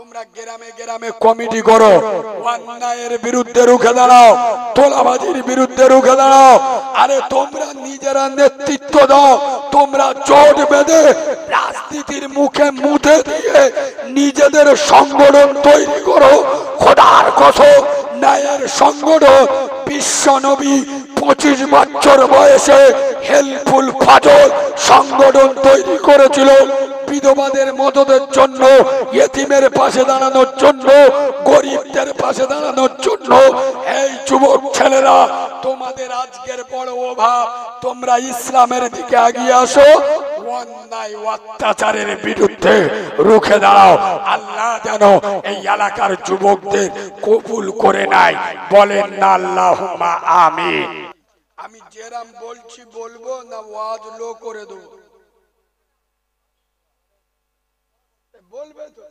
তোমরা গ্রামে গ্রামে কমিটি করো, অন্যায়ের বিরুদ্ধে রুখে দাঁড়াও, তোলাবাজির বিরুদ্ধে রুখে দাঁড়াও। আরে তোমরা নিজেরা নেতৃত্ব দাও, তোমরা জোট বেঁধে রাজনীতির মুখে মুতে দিয়ে নিজেদের সংগঠন তৈরি করো। খোদার কসম, ন্যায়ের সংগঠন বিশ্ব নবী 25 বছর বয়সে হেল্পফুল ফাজল সংগঠন তৈরি করেছিল, বিধবাদের মদদের জন্য, ইয়েতিমের পাশে দাঁড়ানোর জন্য, গরিবদের পাশে দাঁড়ানোর জন্য। এই যুবক ছেলেরা, তোমাদের আজকের বড় অভাব, তোমরা ইসলামের দিকে এগিয়ে আসো, অন্যায় অত্যাচারের বিরুদ্ধে রুখে দাঁড়াও। আল্লাহ যেন এই এলাকার যুবকদের কবুল করে নেয়, বলেন না আল্লাহুম্মা আমিন। আমি যেরাম বলছি বলবো না ওয়াজ লো করে দেবো? বলবে তো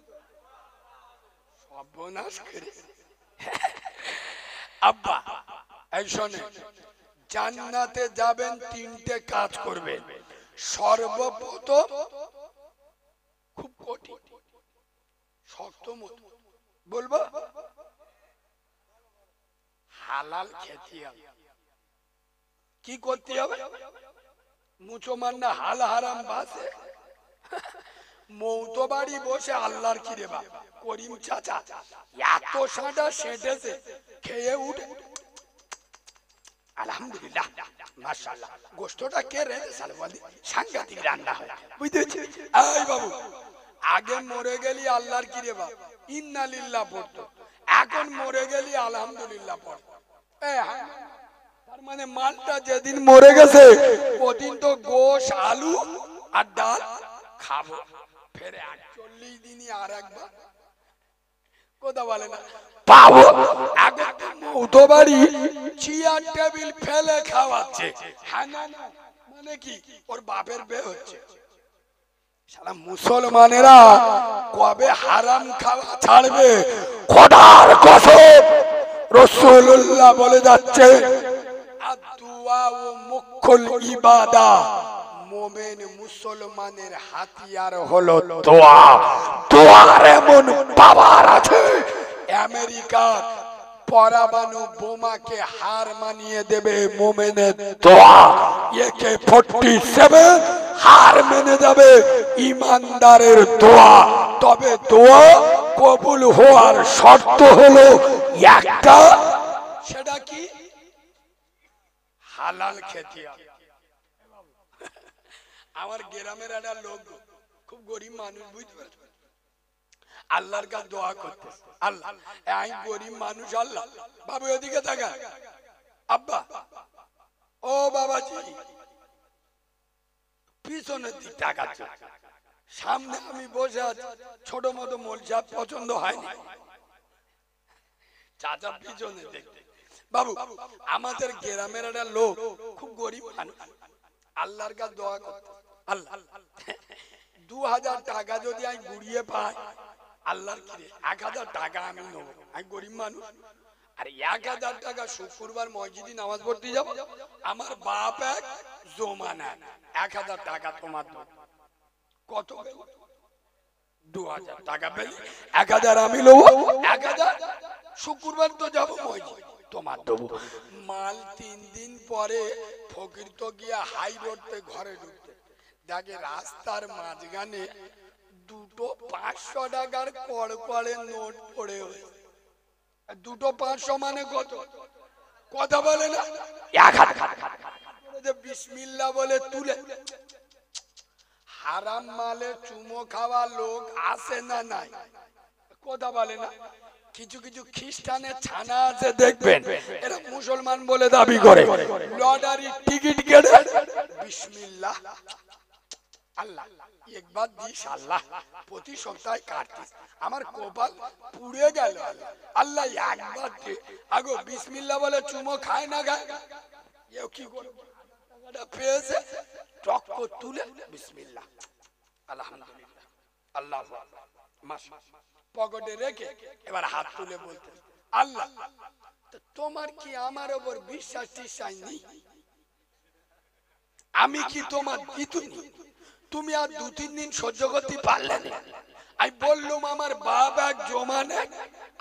সর্বনাশ করে। আব্বা এই শোনে, জান্নাতে যাবেন, 3টে কাজ করবেন। সর্বপ্রথম, খুব কঠিন শক্ত মতো বলবো, হালাল খেতে হবে। কি করতে হবে? মুসলমান না হাল হারাম বাসে মৌতো বাড়ি বসে আল্লাহর কি রে বা করিম চাচা এত সাঁটা সেঁটেছে, খেয়ে উঠে আলহামদুলিল্লাহ মাশাআল্লাহ, গোশতটা কে রেঁধে সালওয়াদি সাংঘাতিক রান্না হয়, বুঝতেছি। এই বাবু, আগে মরে গেলি আল্লাহর কি রে বা ইন্না লিল্লাহ পড়তো, এখন মরে গেলি আলহামদুলিল্লাহ পড়। তার মানে মালটা যেদিন মরে গেছে ওদিন তো গোশ আলু আর ডাল খাবো, ফেরে 48 দিনই আর একবার কথা বলে না পাবো। আগে মৌতো বাড়ি চেয়ার টেবিল ফেলে খাওয়াচ্ছে, হ্যাঁ না না, মানে কি ওর বাপের বে হচ্ছে। সারা মুসলমানেরা কবে হারাম খাওয়া ছাড়বে? খোদার কসম, রাসূলুল্লাহ বলে যাচ্ছে, আদ-দুআ ও মুখুল ইবাদা, মুমিন মুসলমানের হাতিয়ার হলো দোয়া। দোয়ার এমন পাওয়ার আছে, আমেরিকার পরমাণু বোমাকে হার মানিয়ে দেবে মুমিনের দোয়া। AK-47 হার মেনে যাবে ইমানদারের দোয়া। তবে দোয়া কবুল হওয়ার শর্ত হলো একটা, সেটা কি? হালাল খেতে হবে। আমার গ্রামের একটা লোক, খুব গরিব মানুষ, বুঝতে পারছো, আল্লাহর কাছে দোয়া করতে, আল্লাহ এই গরিব মানুষ, আল্লাহ বাবু এদিকে তাকা, আব্বা ও বাবাজি, পিছনের দিক তাকাচ্ছে, সামনে আমি বসে আছি, ছোট মতো মলসা পছন্দ হয়নি, চাচা পিছনে দেখতে। বাবু, আমাদের গ্রামের একটা লোক, খুব গরিব মানুষ, আল্লাহর কাছে দোয়া করতে, আল্লাহ 2000 টাকা যদি আমি গুড়িয়ে পাই, আল্লাহর কি 1000 টাকা আমি নেবো, আমি গরিব মানুষ, আর 1000 টাকা শুক্রবার মসজিদে নামাজ পড়তে যাব, আমার বাপ এক জমা না, 1000 টাকা তোমার দেবো। কত? 2000 টাকা পেলে 1000 আমি নেবো, 1000 শুক্রবার তো যাবো মসজিদ, তোমার দেবো। মাল 3 দিন পরে ফকির তো গিয়া হাই রোডতে ঘরে ঢুকতে দেখে রাস্তার মাঝখানে দুটো 500 টাকার কড়কড়ে নোট পড়ে হয়েছে। দুটো 500 মানে কত? কথা বলে না, বিসমিল্লাহ বলে তুলে। হারাম মালে চুমো খাওয়া লোক আছে না নাই? কথা বলে না। কিছু কিছু খ্রিস্টানের ছানা আছে দেখবেন, এরা মুসলমান বলে দাবি করে, লটারি টিকিট কেটে বিসমিল্লাহ আল্লাহ একবার দিস, আল্লাহ প্রতি সপ্তাহে কাটতিস, আমার কপাল পুড়ে গেল, আল্লাহ একবার দে। আগো বিসমিল্লাহ বলে চুমো খায় না গায়, এও কি করে টাকাটা পেয়েছে, টক তুলে বিসমিল্লাহ আলহামদুলিল্লাহ আল্লাহ মাস পকেটে রেখে এবার হাত তুলে বলতে, আল্লাহ তোমার কি আমার উপর বিশ্বাস টিসাই নেই? আমি কি তোমার দিতুনি? তুমি আর 2-3 দিন সহ্য করতে পারলে না। আমি বললাম আমার বাপ এক জমানে,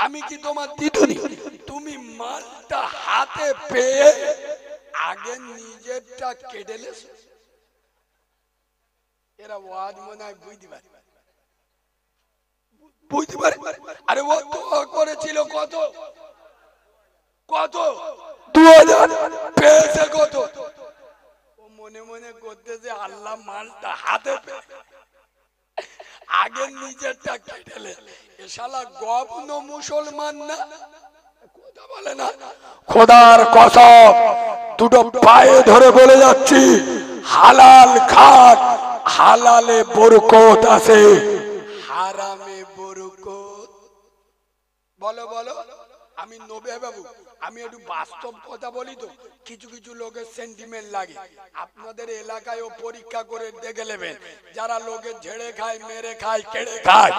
আমি কি তোমার দিদুনি? তুমি মালটা হাতে পেয়ে আগে নিজেরটা কেটে লেছো। এরা ওয়াজ মনে হয় বুঝতে পারে, বুঝতে পারে। আরে ও তো করেছিল কত কত 2000 পেয়েছে কত। ও মনে মনে করতে যে আল্লাহ মালটা হাতে পেয়ে আগে নিজেরটা কেটেলে। এ শালা গবন মুসলমান না, কথা বলে না। খোদার কসম দুটো পায়ে ধরে বলে যাচ্ছি, হালাল খান, হালালে বরকত আছে, হারামে বরকত। বলো বলো। আমি নবে বাবু, আমি একটু বাস্তব কথা বলি তো, কিছু কিছু লোকের সেন্টিমেন্ট লাগে। আপনাদের এলাকায়ও পরীক্ষা করে দেখে নেবেন, যারা লোকের ঝেড়ে খায়, মেরে খায়, কেড়ে খায়,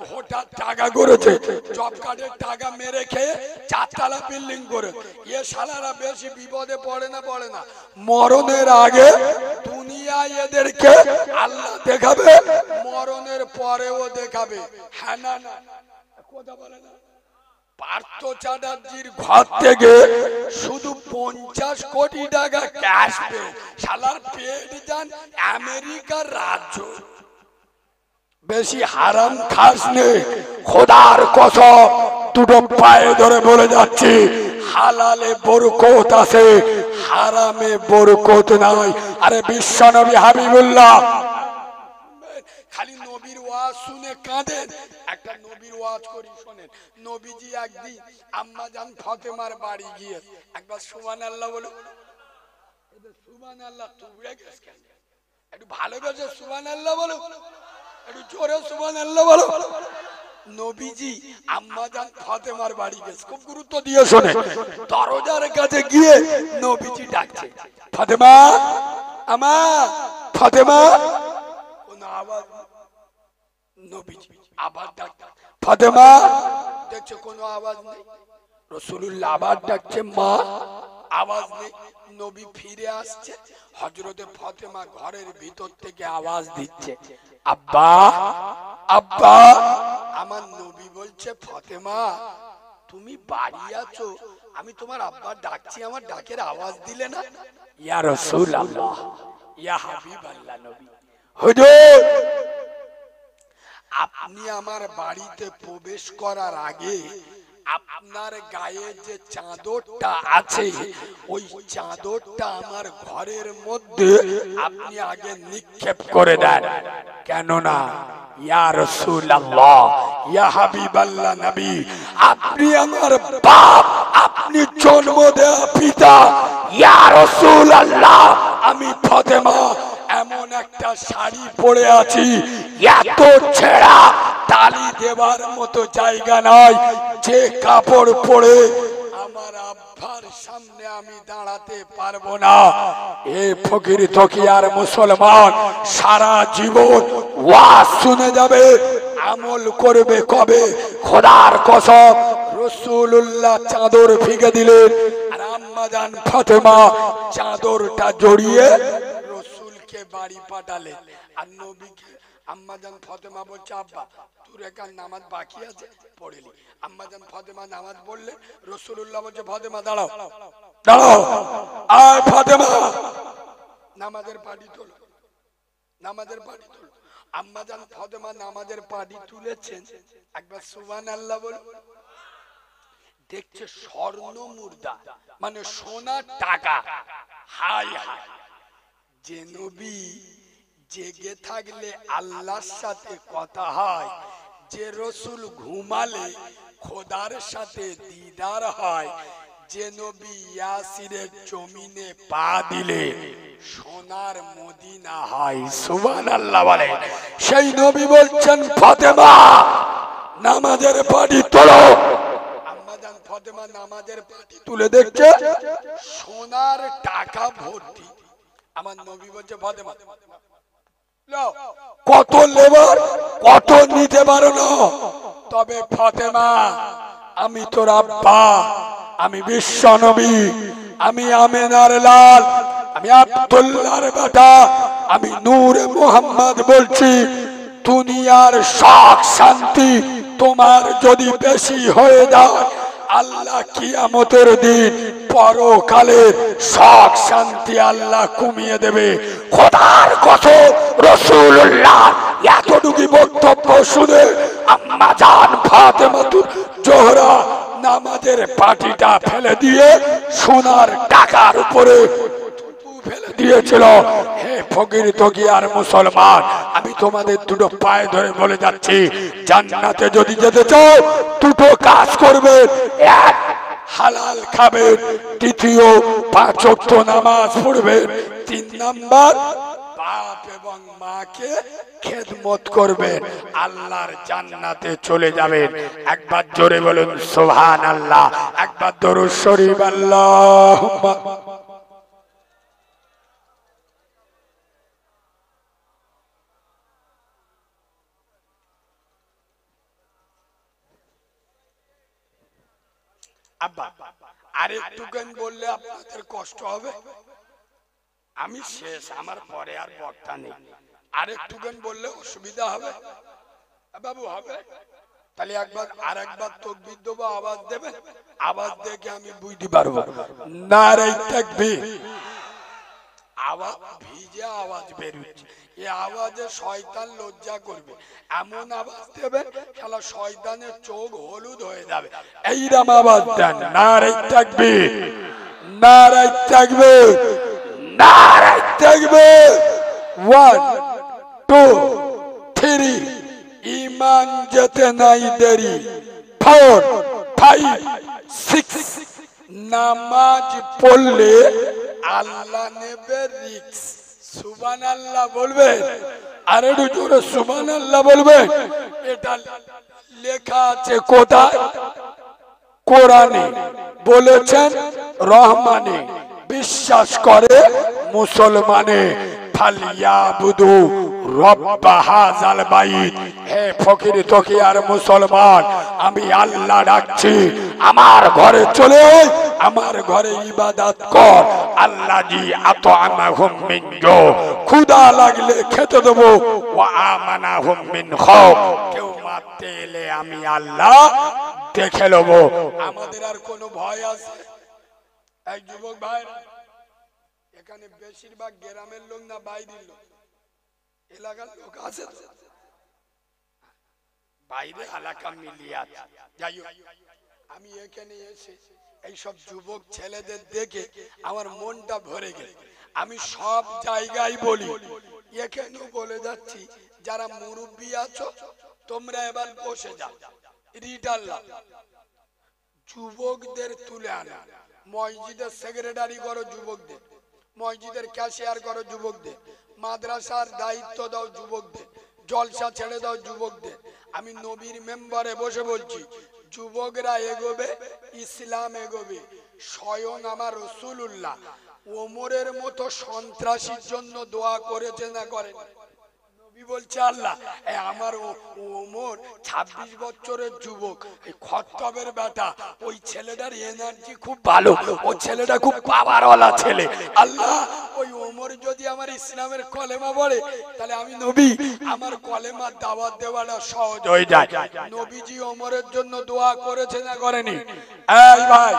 হঠাৎ টাকা করেছে, জব কার্ডের টাকা মেরে খেয়ে 4 তলা বিল্ডিং করে, এ শালারা বেশি বিপদে পড়ে না পড়ে না? মরণের আগে দুনিয়ায় এদেরকে আল্লাহ দেখাবে, মরণের পরেও দেখাবে। হ্যাঁ না না, কথা বলে না। পার্থ চ্যাটার্জির ঘর থেকে শুধু 50 কোটি টাকা ক্যাশ পে, শালার পেট যান আমেরিকার রাজ্য। বেশি হারাম খাস নে, খোদার কসম দুটো পায়ে ধরে বলে যাচ্ছি, হালালে বরকত আছে, হারামে বরকত নাই। আরে বিশ্বনবী হাবিবুল্লাহ খালি নবীর ওয়াজ শুনে কাঁদেন। একটা নবীর ওয়াজ করি শোনেন। নবীজি একদিন আম্মা জান ফাতেমার বাড়ি গিয়ে একবার সুবহানাল্লাহ বলো। সুবহানাল্লাহ তুবড়ে গেছ কেন? একটু ভালোবেসে সুবহানাল্লাহ বলো, একটু জোরে সুবহানাল্লাহ বলো। নবীজি আম্মা জান ফাতেমার বাড়ি গেছে, খুব গুরুত্ব দিয়ে শোনে। দরজার কাছে গিয়ে নবীজি ডাকছে, ফাতেমা, আমা ফাতেমা। কোন আওয়াজ, নবীজি আবার ডাকছে ফাতেমা, দেখছে কোনো আওয়াজ নেই। রাসূলুল্লাহ আবার ডাকছে মা, আওয়াজ নেই। নবী ফিরে আসছে, হযরতে ফাতেমা ঘরের ভিতর থেকে আওয়াজ দিচ্ছে, আব্বা আব্বা। আমার নবী বলছে, ফাতেমা তুমি বাড়ি আছো, আমি তোমার আব্বা ডাকছি, আমার ডাকের আওয়াজ দিলে না? ইয়া রাসূলুল্লাহ, ইয়া হাবিবাল্লাহ নবী, হুজুর আপনি আমার বাড়িতে প্রবেশ করার আগে আপনার গায়ে যে চাদরটা আছে, ওই চাদরটা আমার ঘরের মধ্যে আপনি আগে নিক্ষেপ করে দেন। কেননা ইয়া রাসূলুল্লাহ, ইয়া হাবিবাল্লাহ নবী, আপনি আমার বাপ, আপনি জন্ম দেওয়া পিতা। ইয়া রাসূলুল্লাহ, আমি ফাতেমা এমন একটা শাড়ি পরে আছি, এত ছেঁড়া তালি দেবার মতো জায়গা নাই, যে কাপড় পরে আমার আব্বার সামনে আমি দাঁড়াতে পারবো না। এ ফকির তকিয়ার মুসলমান সারা জীবন ওয়াজ শুনে যাবে, আমল করবে কবে? খোদার কসম রাসূলুল্লাহ চাদর ফিকে দিলেন, আর আম্মা জান ফাতেমা চাদরটা জড়িয়ে রাসূলকে বাড়ি পাঠালেন। আর নবীকে আম্মা জান ফাতেমা বলছে, আব্বা তোর একা নামাজ বাকি আছে, পড়েলি। আম্মা জান ফাতেমা নামাজ পড়লেন, রাসূলুল্লাহ বলছে, ফাতেমা দাঁড়াও দাঁড়াও, আয় ফাতেমা নামাজের পাটি তোলো, নামাজের পাটি তোলো। আম্মা জান ফাতেমা নামাজের পাটি তুলেছেন, একবার সুবহানাল্লাহ বলো। দেখছে স্বর্ণ মুদ্রা, মানে সোনার টাকা। হাই হাই, যে নবী জেগে থাকলে আল্লাহর সাথে কথা হয়, যে রসুল ঘুমালে খোদার সাথে দিদার হয়, যে নবী ইয়াসিরের জমিনে পা দিলে সোনার মদিনা হয়, সুবহানাল্লাহ বলে। সেই নবী বলছেন, ফাতেমা নামাজের পাটি তোলো। আম্মা জান ফাতেমা নামাজের পাটি তুলে দেখছে সোনার টাকা ভর্তি। আমার নবী বলছে, ফাতেমা কত লেবার, কত নিতে পারো না, তবে ফাতেমা আমি তোর আব্বা, আমি বিশ্ব নবী, আমি আমেনার লাল, আমি আব্দুল্লাহর বেটা, আমি নূরে মুহাম্মদ বলছি, দুনিয়ার সুখ শান্তি তোমার যদি বেশি হয়ে যায়, আল্লাহ কিয়ামতের দিন পরকালের সুখ শান্তি আল্লাহ কমিয়ে দেবে। খোদার কসম, রাসূলুল্লাহ এতটুকু বক্তব্য শুনে আম্মা জান ফাতেমাতুল জোহরা নামাজের পাটিটা ফেলে দিয়ে সোনার টাকার উপরে ফেলে দিয়েছিল। হে ফকির তকিয়ার মুসলমান, আমি তোমাদের দুটো পায়ে ধরে বলে যাচ্ছি, জান্নাতে যদি যেতে চাও দুটো কাজ করবে। এক, হালাল খাবেন। দ্বিতীয়, 5 ওয়াক্ত নামাজ পড়বেন। 3 নাম্বার, বাপ এবং মাকে খেদমত করবেন। আল্লাহর জান্নাতে চলে যাবেন। একবার জোরে বলুন সুবহানাল্লাহ, একবার দরুদ শরীফ আল্লাহুম্মা। আব্বা আরেকটুখান বললে আপনাদের কষ্ট হবে। আমি শেষ, আমার পরে আর বক্তা নেই। আরেকটুখান বললে অসুবিধা হবে বাবু? হবে? তাহলে একবার আরেকবার তাকবীর দেবো, আওয়াজ দেবেন। আওয়াজ দেখে আমি বুঝতে পারবো। নারে তাকবীর। আওয়াজ ভিজে আওয়াজ বেরোচ্ছে, এই আওয়াজে শয়তান লজ্জা করবে। এমন আওয়াজ দেবে শালা শয়তানের চোখ হলুদ হয়ে যাবে। এইরকম আওয়াজ দেন। নারে তাকবীর, নারে তাকবীর, নারে তাকবীর। 1 2 3, ঈমান যেতে নাই দেরি। 4 5 6, নামাজ পড়লে আল্লাহ নেবে রিস্ক। সুবহানাল্লাহ বলবেন? আর একটু জোরে সুবহানাল্লাহ বলবেন। এটা লেখা আছে কোথায়? কোরআনে। বলেছেন রহমানে। বিশ্বাস করে মুসলমানে। ফালিয়াবুদু রব্ব হাযাল বাইত। হে ফকির তকিয়ার মুসলমান, আমি আল্লাহ ডাকছি, আমার ঘরে চলে আয়, আমার ঘরে ইবাদত কর। আল্লাযী আত'আমাহুম মিন জু, ক্ষুধা লাগলে খেতে দেবো। ওয়া আমানাহুম মিন খাউফ, কেউ মারতে এলে আমি আল্লাহ দেখে নেব। আমাদের আর কোনো ভয় আছে? এক যুবক ভাই, এখানে বেশিরভাগ গ্রামের লোক না বাইরের লোক? এলাকার লোক আছে? বাইরে এলাকা মিলিয়ে আছে। যাই হোক, আমি এখানে এসে এইসব যুবক ছেলেদের দেখে আমার মনটা ভরে গেল। আমি সব জায়গায় বলি, এখানেও বলে যাচ্ছি, যারা মুরব্বী আছো তোমরা এবার বসে যাও। রিটাল্লাহ যুবকদের তুলে আনা, মসজিদের সেক্রেটারি করো যুবকদের, মসজিদের ক্যাশিয়ার করো যুবকদের, মাদ্রাসার দায়িত্ব দাও যুবকদের, জলসা ছেড়ে দাও যুবকদের। আমি নবীর মেম্বারে বসে বলছি, যুবকরা এগোবে, ইসলাম এগোবে। স্বয়ং আমার রাসূলুল্লাহ ওমরের মতো সন্ত্রাসীর জন্য দোয়া করেছে না করেন? নবী বলছে আল্লাহ আমার ওমর 26 বছরের যুবক, এই খত্তাবের বেটা, ওই ছেলেটার এনার্জি খুব ভালো, ওই ছেলেটা খুব পাওয়ারওয়ালা ছেলে। আল্লাহ ওই ওমর যদি আমার ইসলামের কলেমা পড়ে, তাহলে আমি নবী আমার কলেমার দাওয়াত দেওয়াটা সহজ হয়ে যায়। নবীজি ওমরের জন্য দোয়া করেছে না করেনি? এই ভাই,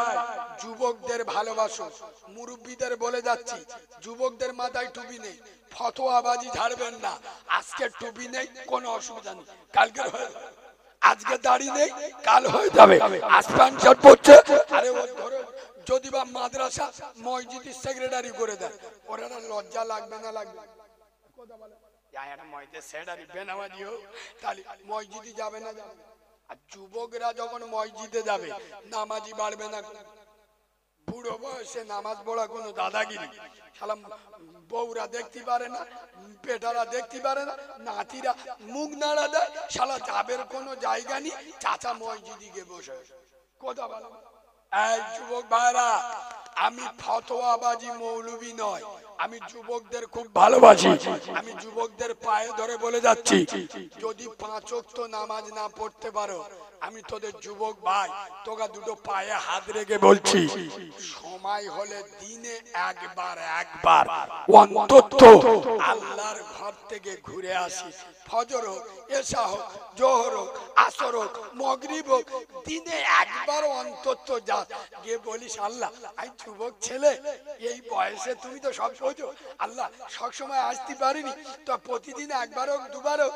যুবকদের ভালোবাসো। মুরব্বীদের বলে যাচ্ছি, যুবকদের মাথায় টুপি নেই, ফতোয়াবাজি ঝাড়বেন না। আজকে টুপি নেই, কোনো অসুবিধা নেই, কালকে হয়ে যাবে। আজকে দাড়ি নেই, কাল হয়ে যাবে। আজ প্যান্ট শার্ট পরছে, আরে ও ধরো যদি বা মাদ্রাসা মসজিদের সেক্রেটারি করে দেয়, ওরা লজ্জা লাগবে না? লাগবে। কথা বলে মসজিদের সেক্রেটারি বেনামাজি হোক, তাহলে মসজিদে যাবে না? যাবে। আর যুবকরা যখন মসজিদে যাবে, নামাজি বাড়বে না? বুড়ো বয়সে নামাজ পড়া কোনো দাদাগিরি? শালা বউরা দেখতে পারে না, বেটারা দেখতে পারে না, নাতিরা মুখ নাড়া দেয়, শালা যাবের কোনো জায়গা নেই, চাচা মসজিদে গিয়ে বসে। কথা বলো। এই যুবক ভাইরা, আমি ফতোয়াবাজি মৌলবি নয়, আমি যুবকদের খুব ভালোবাসি। আমি যুবকদের পায়ে ধরে বলে যাচ্ছি, যদি 5 ওয়াক্ত নামাজ না পড়তে পারো, আমি তোদের যুবক ভাই, তোকে দুটো পায়ে হাত রেখে বলছি, সময় হলে দিনে একবার অন্তত আল্লাহর ঘর থেকে ঘুরে আসি। ফজর হোক, এশা হোক, জোহর হোক, আসর হোক, মাগরিব হোক, দিনে একবার অন্তত যা, গিয়ে বলিস আল্লাহ আমি যুবক ছেলে, এই বয়সে তুমি তো সব বোঝো, আল্লাহ সবসময় আসতে পারিনি, তো প্রতিদিন একবার হোক দুবার হোক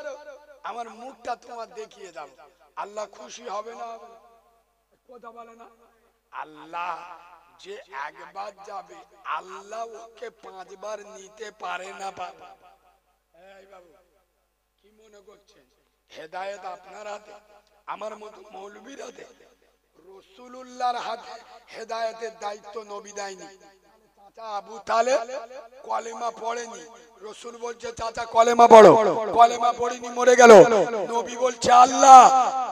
আমার মুখটা তোমার দেখিয়ে দাও। আল্লাহ খুশি হবে না? কথা বলে না? আল্লাহ যে একবার যাবে, আল্লাহ ওকে 5 বার নিতে পারে না। বাবা এই বাবু কি মনে করছেন হেদায়েত আপনার হাতে, আমার মতো মৌলবীর হাতে? রাসূলুল্লাহর হাতে হেদায়েতের দায়িত্ব নবী দেয়নি। চাচা আবু তালেব কলেমা পড়েনি, রাসূল বলছে চাচা কলেমা পড়ো, কলেমা পড়িনি মরে গেল। নবী বলছে আল্লাহ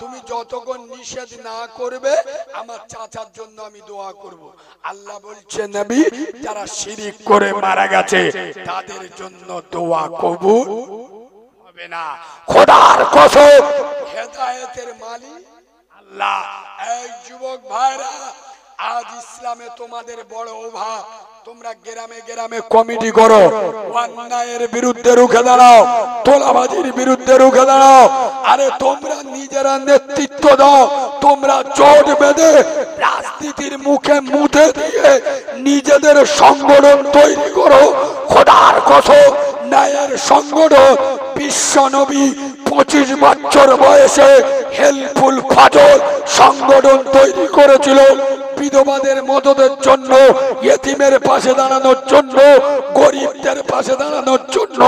তুমি যতক্ষণ নিষেধ না করবে আমার চাচার জন্য আমি দোয়া করব। আল্লাহ বলছে নবী যারা শিরিক করে মারা গেছে তাদের জন্য দোয়া কবুল হবে না। খোদার কসম হেদায়েতের মালিক আল্লাহ। এই যুবক ভাইরা, আজ ইসলামে তোমাদের বড় অভাব। তোমরা গ্রামে গ্রামে কমিটি করো, অন্যায়ের বিরুদ্ধে রুখে দাঁড়াও, তোলাবাজির বিরুদ্ধে রুখে দাঁড়াও। আরে তোমরা নিজেরা নেতৃত্ব দাও, তোমরা জোট বেঁধে রাজনীতির মুখে মুতে দিয়ে নিজেদের সংগঠন তৈরি করো। খোদার কসম ন্যায়ের সংগঠন বিশ্ব নবী 25 বছর বয়সে হেল্পফুল ফাজল সংগঠন তৈরি করেছিল, বিধবাদের মদদের জন্য, ইয়েতিমের পাশে দাঁড়ানোর জন্য, গরিবদের পাশে দাঁড়ানোর জন্য।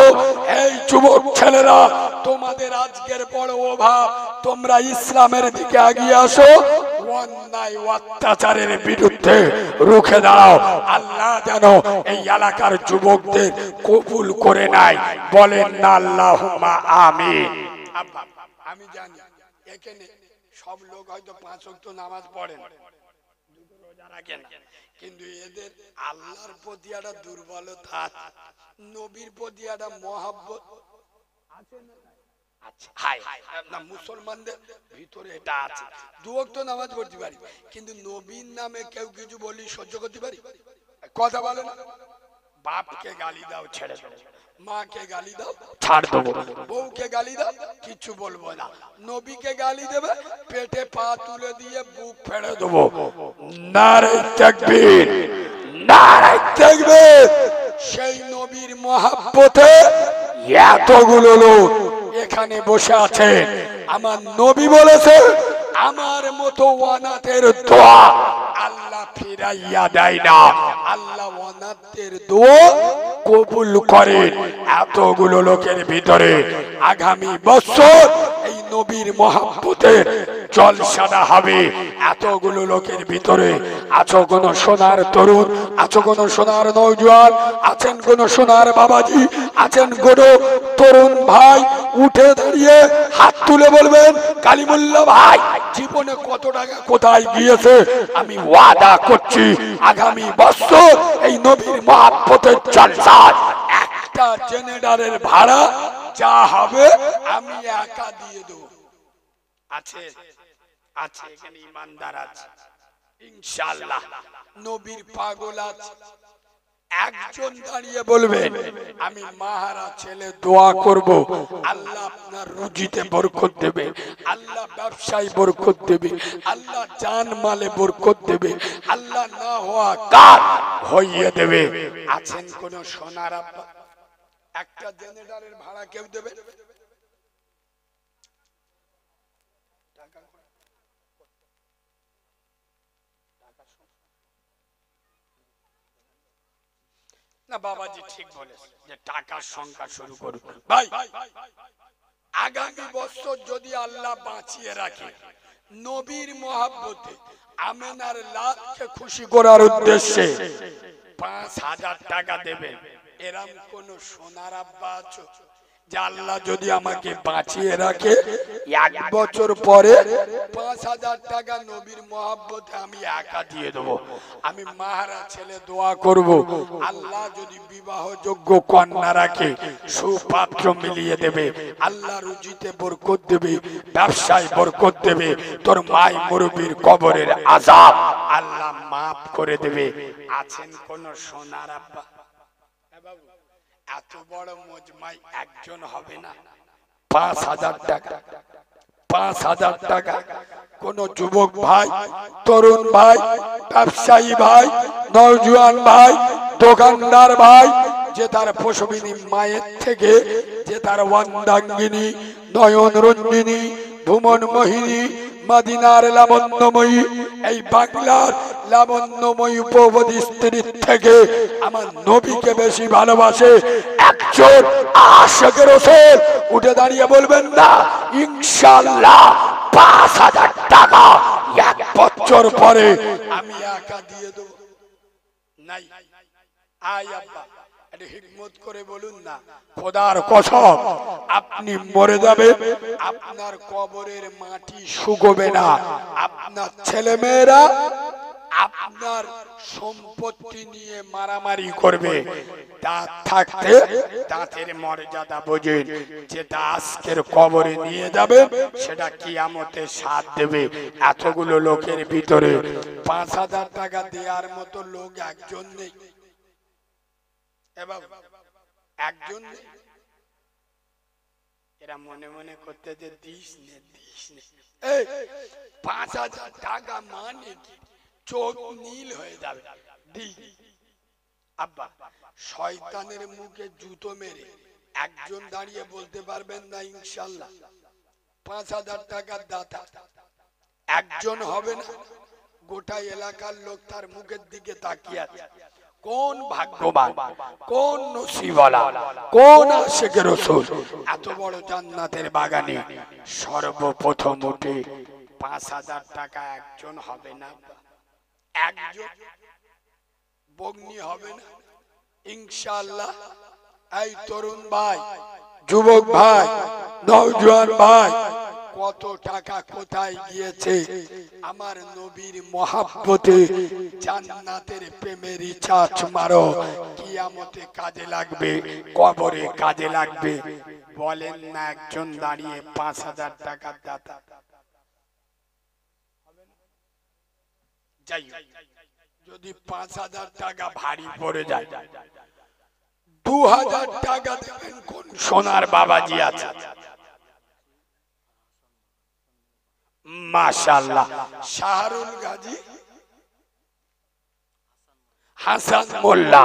এই যুবক ছেলেরা তোমাদের আজকের বড় অভাব, তোমরা ইসলামের দিকে এগিয়ে আসো, অন্যায় অত্যাচারের বিরুদ্ধে রুখে দাঁড়াও। আল্লাহ যেন এই এলাকার যুবকদের কবুল করে নেয়, বলেন না আল্লাহুম্মা আমিন। আমি জানি এখানে সব লোক হয়তো 5 ওয়াক্ত নামাজ পড়েন, রোজা রাখেন, কিন্তু এদের আল্লাহর প্রতি একটা দুর্বলতা আছে, নবীর প্রতি একটা মহব্বত আছে না? না, মুসলমানদের ভিতরে এটা আছে। 2 ওয়াক্ত নামাজ পড়তে পারি, কিন্তু নবীর নামে কেউ কিছু বলি সহ্য করতে পারি? কথা বলে না? বাপকে গালি দাও ছেড়ে দেবো, মাকে গালি দাও ছাড় দেবো, বউকে গালি দাও কিছু বলবো না, নবীকে গালি দেবে পেটে পা তুলে দিয়ে বুক ফেড়ে দেবো। নারে তাকবীর, নারে তাকবীর। সেই নবীর মহব্বতে এতগুলো লোক এখানে বসে আছে। আমার নবী বলেছে আমার মতো অনাথের দোয়া আল্লাহ ফিরাইয়া দেয় না, আল্লাহ অনাথের দোয়া কবুল করেন। এতগুলো লোকের ভিতরে আগামী বছর এই নবীর মহব্বতের জলসাটা হবে। এতগুলো লোকের ভিতরে আছো কোন সোনার তরুণ, আছো কোন সোনার নওজোয়ান, আছেন কোন সোনার বাবাজি, আছেন কোন তরুণ ভাই, উঠে দাঁড়িয়ে হাত তুলে বলবেন কালিমুল্লাহ ভাই জীবনে কত টাকা কোথায় গিয়েছে, আমি ওয়াদা করছি আগামী বছর এই নবীর মহব্বতের জলসায় একটা জেনারেটরের ভাড়া যা হবে আমি একা দিয়ে দেবো। আছে আছে এখানে ইমানদার আছে ইনশাআল্লাহ, নবীর পাগল আছে। একজন দাঁড়িয়ে বলবেন আমি মাহারা ছেলে দোয়া করব, আল্লাহ আপনার রুজিতে বরকত দেবে, আল্লাহ ব্যবসায় বরকত দেবে, আল্লাহ জান মালে বরকত দেবে, আল্লাহ না হওয়া কাজ হইয়ে দেবে। আছেন কোন সোনার আব্বা? একটা জেনারেটরের ভাড়া কেউ দেবে? না বাবাজি ঠিক বলেছে যে টাকার সংখ্যা শুরু করুন। ভাই আগামী বছর যদি আল্লাহ বাঁচিয়ে রাখে নবীর মহব্বতে আমেনার লাখকে খুশি করার উদ্দেশ্যে 5000 টাকা দেবেন। এরম কোন সোনার আব্বা আছো? যে আল্লাহ যদি আমাকে বাঁচিয়ে রাখে 1 বছর পরে 5,000 টাকা নবীর মহব্বতে আমি একা দিয়ে দেবো। আমি মাহারা ছেলে দোয়া করব, আল্লাহ যদি বিবাহযোগ্য কন্যা রাখে সুপাত্র মিলিয়ে দেবে, আল্লাহ রুজিতে বরকত দেবে, ব্যবসায় বরকত দেবে, তোর মাই মুরব্বির কবরের আযাব আল্লাহ মাফ করে দেবে। আছেন কোন সোনার আব্বা? এত বড় মজমাই একজন হবে না? 5,000 টাকা, 5,000 টাকা কোন যুবক ভাই, তরুণ ভাই, ব্যবসায়ী ভাই, নওজোয়ান ভাই, দোকানদার ভাই, যে তার প্রসবিনী মায়ের থেকে, যে তার ওয়ান্দাঙ্গিনী, নয়ন রঞ্জিনী, ভুমন মোহিনী, মদিনার লাবণ্যময়ী, এই বাংলার লাবণ্যময়ী উপবধী স্ত্রীর থেকে আমার নবীকে বেশি ভালোবাসে একজন আশিক রাসূল উঠে দাঁড়িয়ে বলবেন না ইনশাআল্লাহ 5,000 টাকা 1 বছর পরে আমি একা দিয়ে দেব? নাই। আয় আব্বা এটা হিকমত করে বলুন না, খোদার কসম আপনি মরে যাবে, আপনার কবরের মাটি শুকোবে না, আপনার ছেলেমেয়েরা আপনার সম্পত্তি নিয়ে মারামারি করবে। দাঁত থাকতে দাঁতের মর্যাদা বোঝেন, যেটা আজকের কবরে নিয়ে যাবে সেটা কিয়ামতে সাথ দেবে। এতগুলো লোকের ভিতরে 5,000 টাকা দেওয়ার মতো লোক একজন নেই। একজন নেই। এরা মনে মনে করতে যে দিস নে দিস নে, 5,000 টাকা মানে কি? চোখ নীল হয়ে যাবে। আব্বা শয়তানের মুখে জুতো মেরে একজন দাঁড়িয়ে বলতে পারবেন না ইনশাআল্লাহ 5,000 টাকার দাতা একজন হবে না? গোটা এলাকার লোক তার মুখের দিকে তাকিয়ে আছে। কোন ভাগ্যবান, কোন নসিবওয়ালা, কোন আশিক রাসূল এত বড় জান্নাতের বাগানে সর্বপ্রথম উঠে 5,000 টাকা একজন হবে না? একজন বগ্নি হবে না ইনশাআল্লাহ? এই তরুণ ভাই, যুবক ভাই, নওজোয়ান ভাই, কত টাকা কোথায় গিয়েছে আমার নবীর মহব্বতে জান্নাতের প্রেমের রিচার্জ মারো, কিয়ামতে কাজে লাগবে, কবরে কাজে লাগবে। বলেন না একজন দাঁড়িয়ে 5,000 টাকার দাতা? যাই যদি 5,000 টাকা ভারী পড়ে যায়, 2,000 টাকা দেবেন কোন সোনার বাবাজি আছে? মাশাআল্লাহ, শাহরুল গাজী, হাসান মোল্লা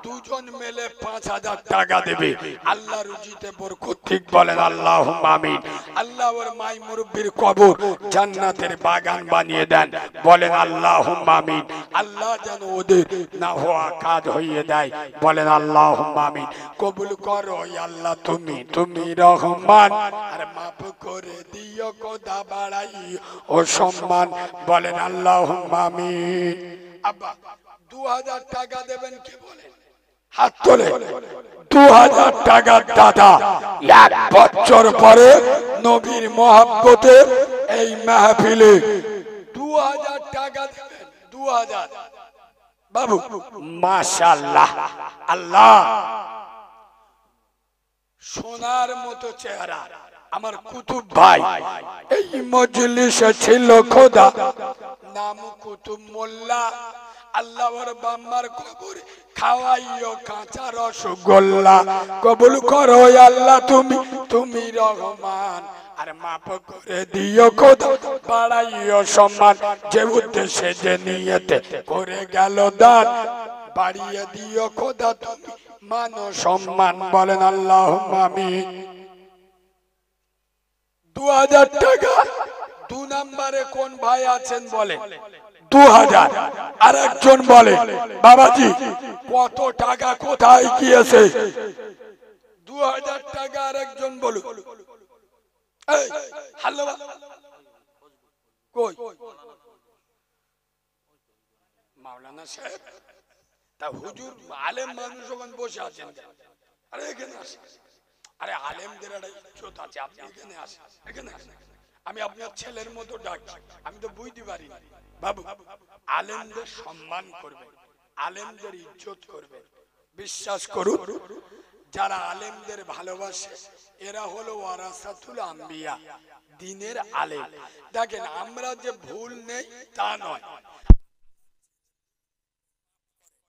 দুজন মিলে 5,000 টাকা দেবে। আল্লাহ রুজিতে বরকত ঠিক বলেন আল্লাহুম্মা আমিন। আল্লাহ ওর মাই মুরব্বির কবর জান্নাতের বাগান বানিয়ে দেন, বলেন আল্লাহুম্মা আমিন। আল্লাহ যেন ওদের না হওয়া কাজ হইয়ে দেয়, বলেন আল্লাহুম্মা আমিন। কবুল করো আল্লাহ তুমি, তুমি রহমান, আর মাফ করে দিও খোদা বাড়াই ও সম্মান, বলেন আল্লাহুম্মা আমিন। আব্বা 2,000 টাকা দেবেন কে বলেন? হাত তোলে। 2,000 টাকার দাদা 1 বছর পরে নবীর মহব্বতে এই মাহফিলে 2,000 টাকা দেবেন। 2,000 বাবু মাশাআল্লাহ। আল্লাহ সোনার মতো চেহারা আমার কুতুব ভাই এই মজলিসে ছিল, খোদা নাম কুতুব মোল্লা। আল্লাহর বাম্মার কবরে খাওয়াইও কাঁচা রসগোল্লা, কবুল করো আল্লাহ তুমি, তুমি রহমান, আর মাফ করে দিও খোদা বাড়াইও সম্মান, যে উদ্দেশ্যে যে নিয়তে করে গেল দান, বাড়িয়ে দিও খোদা তুমি মানো সম্মান, বলেন আল্লাহুম্মা আমিন। 2,000 টাকা 2 নম্বরে কোন ভাই আছেন বলেন? 2,000। আর একজন বলে বাবাজি কত টাকা কোথায় গিয়েছে? 2,000 টাকা। আর একজন বলুন। এই হ্যালো কই মাওলানা সাহেব? তা হুজুর আলেম মানুষ ওখানে বসে আছেন, আরে এখানে আসেন। আরে আলেমদের একটা ইজ্জত আছে, আপনি এখানে আসেন, এখানে আসেন। আমি আপনার ছেলের মতো ডাকছি, আমি তো বুঝতে পারি না। বাবু, আলেমদের সম্মান করবেন, আলেমদের ইজ্জত করবেন। বিশ্বাস করুন, যারা আলেমদের ভালোবাসে এরা হলো ওয়ারাসাতুল আম্বিয়া, দ্বীনের আলেম। দেখেন আমরা যে ভুল নেই তা নয়,